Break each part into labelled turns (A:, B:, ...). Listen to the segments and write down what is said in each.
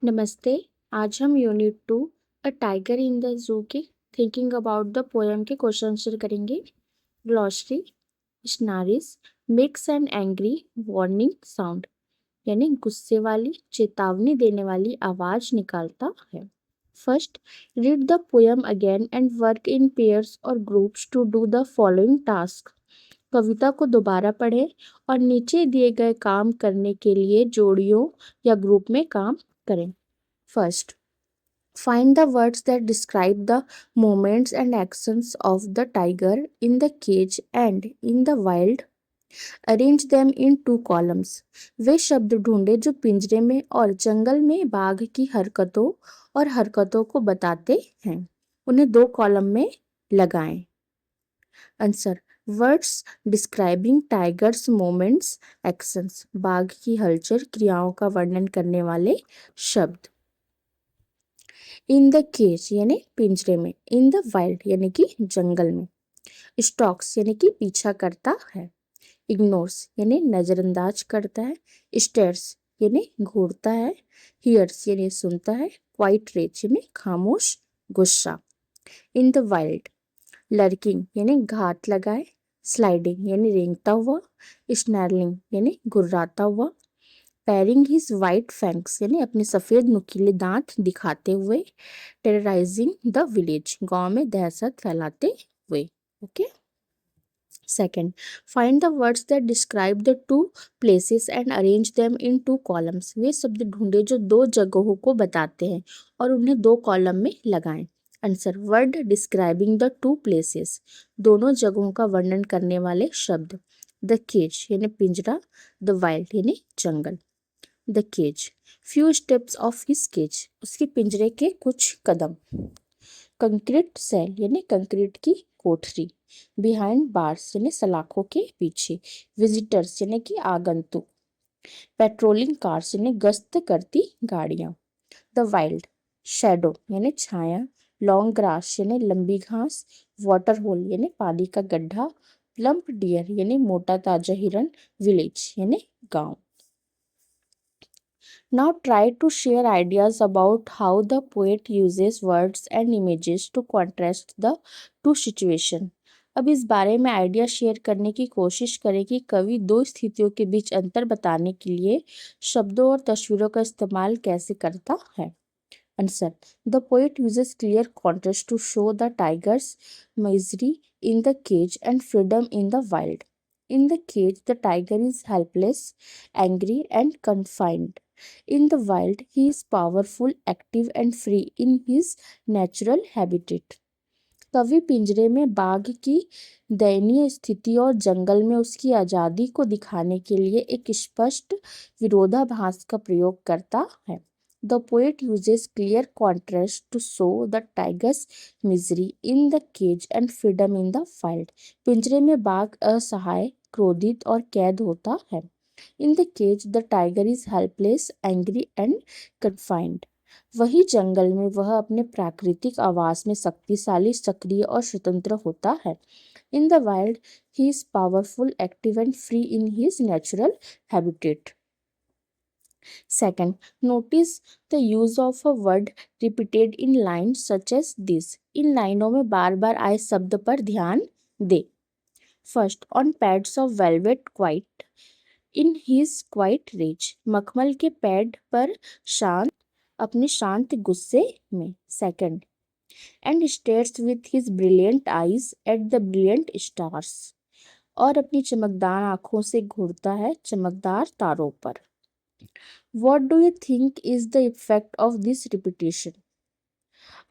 A: नमस्ते। आज हम unit 2 a tiger in the zoo के थिंकिंग अबाउट द पोएम के क्वेश्चन आंसर करेंगे। Glossary snarls makes an angry warning sound यानी गुस्से वाली चेतावनी देने वाली आवाज निकालता है। First, read the poem again and work in pairs और groups to do the following task. कविता को दोबारा पढ़ें और नीचे दिए गए काम करने के लिए जोड़ियों या ग्रुप में काम करें। First, find the words that describe the movements and actions of the tiger in the cage and in the wild. Arrange them in two columns. वे शब्द ढूंढे जो पिंजरे में और जंगल में बाघ की हरकतों और हरकतों को बताते हैं। उन्हें दो कॉलम में लगाएं। Answer, words describing tigers movements actions, बाघ की हलचल क्रियाओं का वर्णन करने वाले शब्द। इन द केज यानी पिंजरे में, इन द वाइल्ड यानी कि जंगल में, स्टॉक्स यानी कि पीछा करता है, इग्नोर्स यानी नजरअंदाज करता है, स्टेयर्स यानी घूरता है, हियर्स यानी सुनता है, क्वाइट रेज यानी खामोश गुस्सा। इन द वाइल्ड, लर्किंग यानी घात लगाए, स्लाइडिंग यानी रेंगता हुआ, स्नैरलिंग यानी गुर्राता हुआ, पैरिंग हिज वाइट फैंक्स यानी अपने सफेद नुकीले दांत दिखाते हुए, टेरराइजिंग द विलेज गांव में दहशत फैलाते हुए। Okay. Second, find the words that describe the two places and arrange them in two columns. वे शब्द ढूंढे जो दो जगहों को बताते हैं और उन्हें दो कॉलम में लगाएं। Answer, word describing the two places, दोनों जगहों का वर्णन करने वाले शब्द। द केज यानी पिंजरा, द वाइल्ड यानी जंगल। The cage, few steps of his cage, उसके पिंजरे के कुछ कदम। कंक्रीट सेल यानी कंक्रीट की कोठरी। बिहाइंड बार्स यानी सलाखों के पीछे। विजिटर्स यानी कि आगंतुक। पेट्रोलिंग कार्स यानी गश्त करती गाड़ियां। द वाइल्ड, शैडो यानी छाया, लॉन्ग ग्रास यानी लंबी घास, वाटर होल यानी पानी का गड्ढा, प्लम्प डियर यानी मोटा ताजा हिरन, विलेज यानी गांव। Now try to share ideas about how the poet uses words and images to contrast the two situations. अब इस बारे में आइडिया शेयर करने की कोशिश करें कि कवि दो स्थितियों के बीच अंतर बताने के लिए शब्दों और तस्वीरों का इस्तेमाल कैसे करता है। Answer, the poet uses clear contrast to show the tiger's misery in the cage and freedom in the wild. In the cage, the tiger is helpless, angry, and confined. In the wild, he is powerful, active, and free in his natural habitat. कवि पिंजरे में बाघ की दयनीय स्थिति और जंगल में उसकी आज़ादी को दिखाने के लिए एक स्पष्ट विरोधाभास का प्रयोग करता है। The poet uses clear contrast to show the tiger's misery in the cage and freedom in the wild. पिंजरे में बाघ असहाय, क्रोधित और कैद होता है। In the cage, the tiger is helpless, angry and confined. वही जंगल में वह अपने प्राकृतिक आवास में शक्तिशाली, सक्रिय और स्वतंत्र होता है। In the wild, he is powerful, active and free in his natural habitat. Second, notice the use of a word repeated in lines such as this. इन लाइनों में बार बार आए शब्द पर ध्यान दे। First, on pads of velvet quiet, in his quiet rage. मखमल के pad पर शांत, अपने शांत गुस्से में। Second, and stares with his brilliant eyes at the brilliant stars. और अपनी चमकदार आंखों से घूरता है चमकदार तारों पर। What do you think is the effect of this repetition?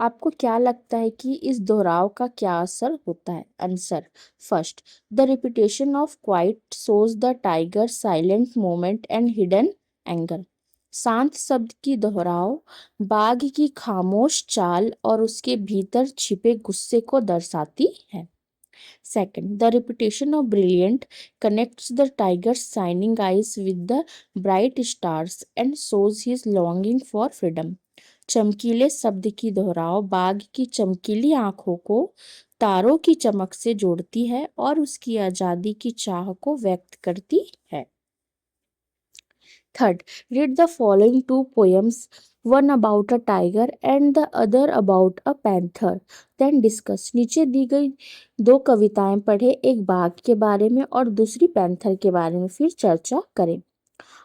A: आपको क्या लगता है कि इस दोहराव का क्या असर होता है? Answer, first, the repetition of quite shows the tiger silent moment and hidden anger. शांत शब्द की दोहराव बाघ की खामोश चाल और उसके भीतर छिपे गुस्से को दर्शाती है। Second, the repetition of brilliant connects the tiger's shining eyes with the bright stars and shows his longing for freedom. चमकीले शब्द की दोहराव बाघ की चमकीली आंखों को तारों की चमक से जोड़ती है और उसकी आजादी की चाह को व्यक्त करती है। Third, read the following two poems, one about a tiger and the other about a panther. Then discuss. नीचे दी गई दो कविताएं पढ़े, एक बाघ के बारे में और दूसरी पैंथर के बारे में, फिर चर्चा करें.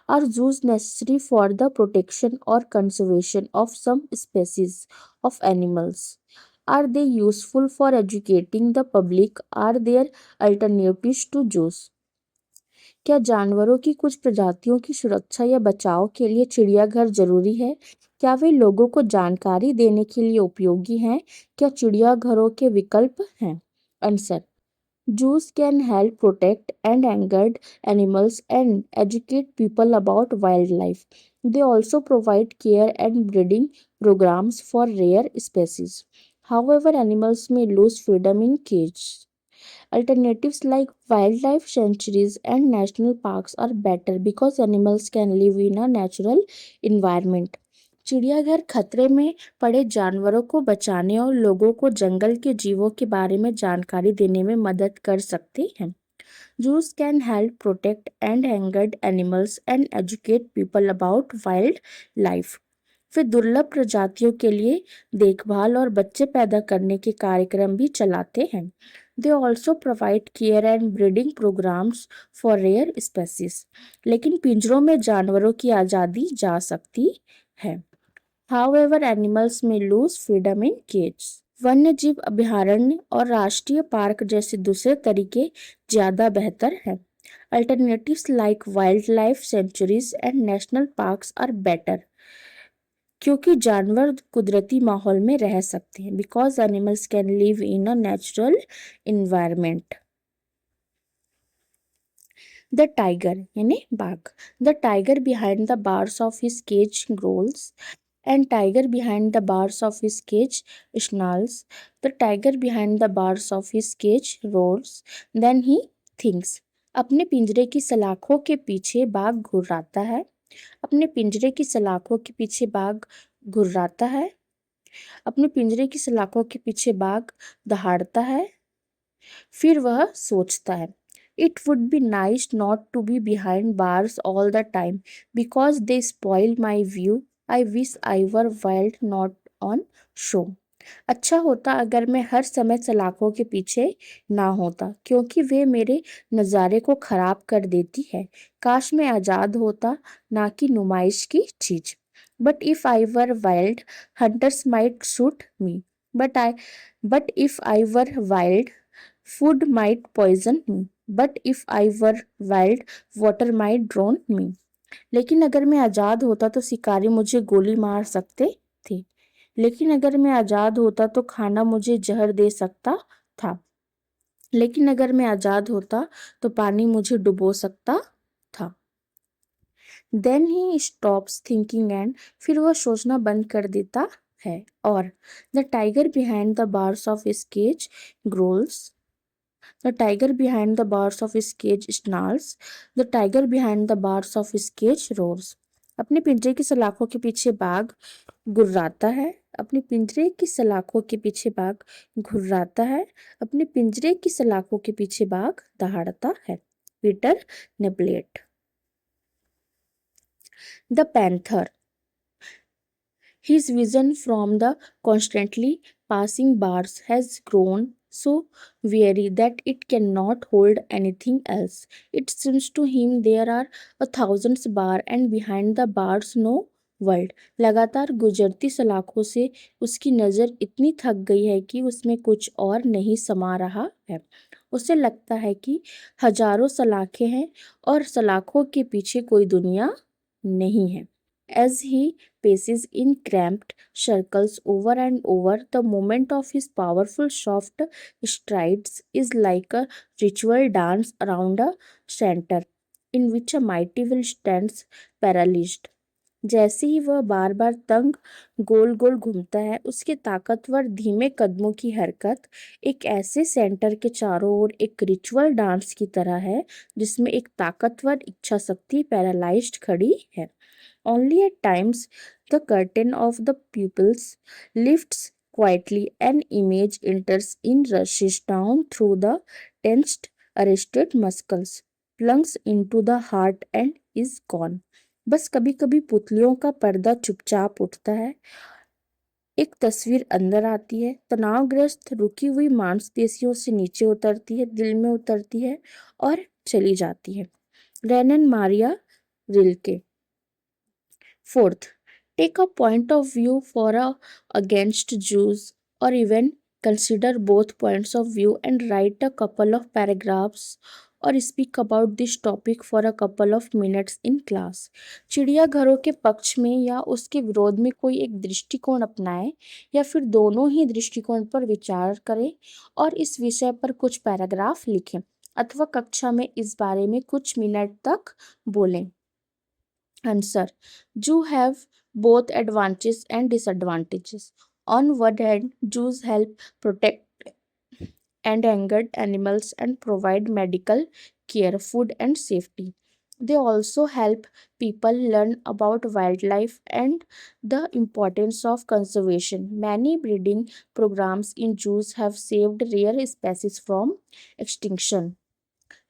A: Are zoos necessary for the protection or conservation of some species of animals? Are they useful for educating the public? Are there alternatives to zoos? क्या जानवरों की कुछ प्रजातियों की सुरक्षा या बचाव के लिए चिड़ियाघर जरूरी है? क्या वे लोगों को जानकारी देने के लिए उपयोगी हैं? क्या चिड़ियाघरों के विकल्प हैं? Answer. Zoos can help protect endangered animals and educate people about wildlife. They also provide care and breeding programs for rare species. However, animals may lose freedom in cages. Alternatives like wildlife sanctuaries and national parks are better because animals can live in a natural environment. चिड़ियाघर खतरे में पड़े जानवरों को बचाने और लोगों को जंगल के जीवों के बारे में जानकारी देने में मदद कर सकते हैं. Zoos can help protect endangered animals and educate people about wildlife. वे दुर्लभ प्रजातियों के लिए देखभाल और बच्चे पैदा करने के कार्यक्रम भी चलाते हैं. They also provide care and breeding programs for rare species. लेकिन पिंजरों में जानवरों की आज़ादी जा सकती है. However, animals may lose freedom in cages. वन्यजीव अभयारण्य और राष्ट्रीय पार्क जैसे दूसरे तरीके ज़्यादा बेहतर हैं. Alternatives like wildlife sanctuaries and national parks are better. क्योंकि जानवर कुदरती माहौल में रह सकते हैं. Because animals can live in a natural environment. The tiger यानी बाघ. The tiger behind the bars of his cage growls. And tiger behind the bars of his cage snarls. The tiger behind the bars of his cage roars. Then he thinks. अपने पिंजरे की सलाखों के पीछे बाघ घुर्राता है. अपने पिंजरे की सलाखों के पीछे बाघ घुर्राता है. अपने पिंजरे की सलाखों के पीछे बाघ दहाड़ता है. फिर वह सोचता है. It would be nice not to be behind bars all the time because they spoil my view. I wish I were wild, not on show. अच्छा होता अगर मैं हर समय सलाखों के पीछे ना होता क्योंकि वे मेरे नज़ारे को खराब कर देती है. काश मैं आज़ाद होता, ना कि नुमाइश की चीज. But if I were wild, hunters might shoot me. But if I were wild, food might poison me. But if I were wild, water might drown me. लेकिन अगर मैं आज़ाद होता तो शिकारी मुझे गोली मार सकते थे. लेकिन अगर मैं आज़ाद होता तो खाना मुझे जहर दे सकता था. लेकिन अगर मैं आज़ाद होता तो पानी मुझे डुबो सकता था. Then he stops thinking and फिर वह सोचना बंद कर देता है. और the tiger behind the bars of his cage growls. The tiger behind the bars of his cage snarls. The tiger behind the bars of his cage roars. अपने पिंजरे की सलाखों के पीछे बाघ गुर्राता है. अपने पिंजरे की सलाखों के पीछे बाघ घुर्राता है. अपने पिंजरे की सलाखों के पीछे बाघ दहाड़ता है. Peter नेपलेट. The panther. His vision from the constantly passing bars has grown so weary that it cannot hold anything else. It seems to him there are a thousand bars and behind the bars no world. लगातार गुजरती सलाखों से उसकी नज़र इतनी थक गई है कि उसमें कुछ और नहीं समा रहा है. उसे लगता है कि हजारों सलाखें हैं और सलाखों के पीछे कोई दुनिया नहीं है. As he paces in cramped circles over and over, the movement of his powerful soft strides is like a ritual dance around a center in which a mighty will stands paralyzed. जैसे ही वह बार बार तंग गोल गोल घूमता है, उसके ताकतवर धीमे कदमों की हरकत एक ऐसे सेंटर के चारों ओर एक रिचुअल डांस की तरह है जिसमें एक ताकतवर इच्छा शक्ति पैरालाइज्ड खड़ी है. Only at times the curtain of the pupils lifts quietly, an image enters in, rushes down through the tensed, arrested muscles, plunges into the heart and is gone. बस कभी कभी पुतलियों का पर्दा चुपचाप उठता है, एक तस्वीर अंदर आती है, तनावग्रस्त रुकी हुई मांसपेशियों से नीचे उतरती है, दिल में उतरती है और चली जाती है। Rainer Maria Rilke. Fourth, take a point of view for or against Jews, or even consider both points of view and write a couple of paragraphs और speak about this topic for a couple of minutes in class। चिड़ियाघरों के पक्ष में या उसके विरोध में कोई एक दृष्टिकोण अपनाएं या फिर दोनों ही दृष्टिकोण पर विचार करें और इस विषय पर कुछ पैराग्राफ लिखें अथवा कक्षा में इस बारे में कुछ मिनट तक बोलें। Answer. Jews have both advantages and disadvantages. On one hand, Jews help protect endangered animals and provide medical care, food, and safety. They also help people learn about wildlife and the importance of conservation. Many breeding programs in zoos have saved rare species from extinction.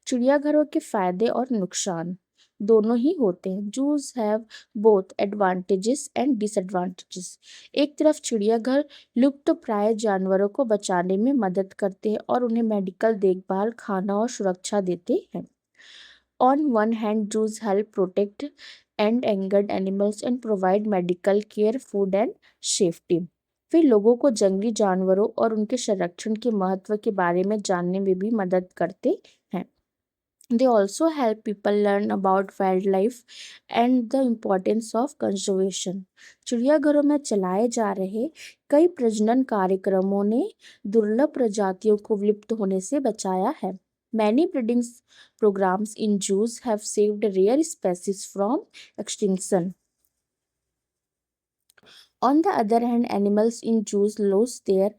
A: चिड़ियाघरों के फायदे और नुकसान दोनों ही होते हैं। Juice have both advantages and disadvantages. एक तरफ चिड़ियाघर लुप्त प्राय जानवरों को बचाने में मदद करते हैं और उन्हें मेडिकल देखभाल, खाना और सुरक्षा देते हैं। On one hand zoos help protect endangered animals and provide medical care, food and safety. वे लोगों को जंगली जानवरों और उनके संरक्षण के महत्व के बारे में जानने में भी मदद करते हैं। They also help people learn about wildlife and the importance of conservation। चिड़ियाघरों में चलाए जा रहे कई प्रजनन कार्यक्रमों ने दुर्लभ प्रजातियों को विलुप्त होने से बचाया है। Many breeding programs in zoos have saved rare species from extinction। On the other hand, animals in zoos lose their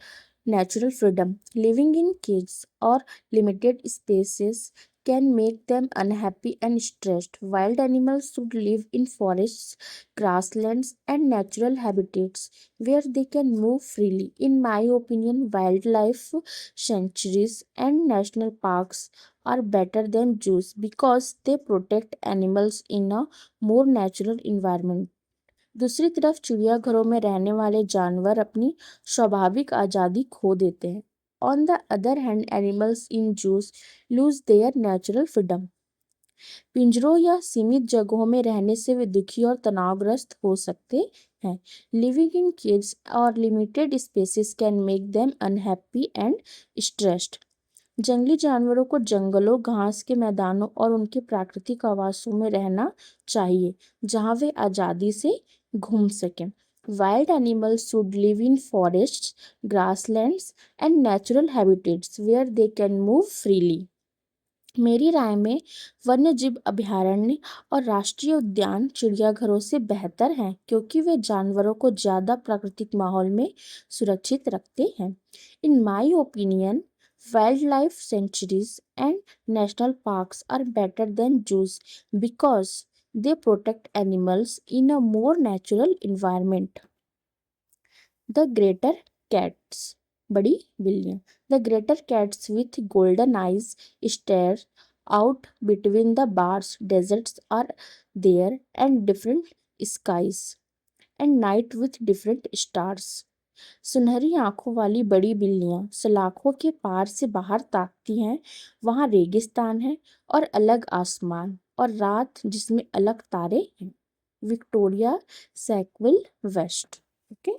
A: natural freedom. Living in cages or limited spaces can make them unhappy and stressed. Wild animals should live in forests, grasslands, and natural habitats where they can move freely. In my opinion, wildlife sanctuaries and national parks are better than zoos because they protect animals in a more natural environment। दूसरी तरफ चिड़ियाघरों में रहने वाले जानवर अपनी स्वाभाविक आज़ादी खो देते हैं। On the other hand, animals in juice lose their natural freedom. पिंजरों या सीमित जगहों में रहने से वे दुखी और तनावग्रस्त हो सकते हैं। लिविंग इन केज और limited spaces can make them unhappy and stressed. जंगली जानवरों को जंगलों, घास के मैदानों और उनके प्राकृतिक आवासों में रहना चाहिए जहां वे आज़ादी से घूम सकें। Wild animals should live in forests, grasslands and natural habitats where they can move freely. मेरी राय में वन्यजीव अभयारण्य और राष्ट्रीय उद्यान चिड़ियाघरों से बेहतर हैं क्योंकि वे जानवरों को ज़्यादा प्राकृतिक माहौल में सुरक्षित रखते हैं। In my opinion, wildlife sanctuaries and national parks are better than zoos because they protect animals in a more natural environment। The greater cats, बड़ी बिल्लियाँ। The greater cats with golden eyes stare out between the bars। Deserts are there and different skies and night with different stars। सुनहरी आंखों वाली बड़ी बिल्लियां सलाखों के पार से बाहर ताकती हैं। वहां रेगिस्तान है और अलग आसमान, और रात जिसमें अलग तारे हैं। Victoria Sackville West. ओके।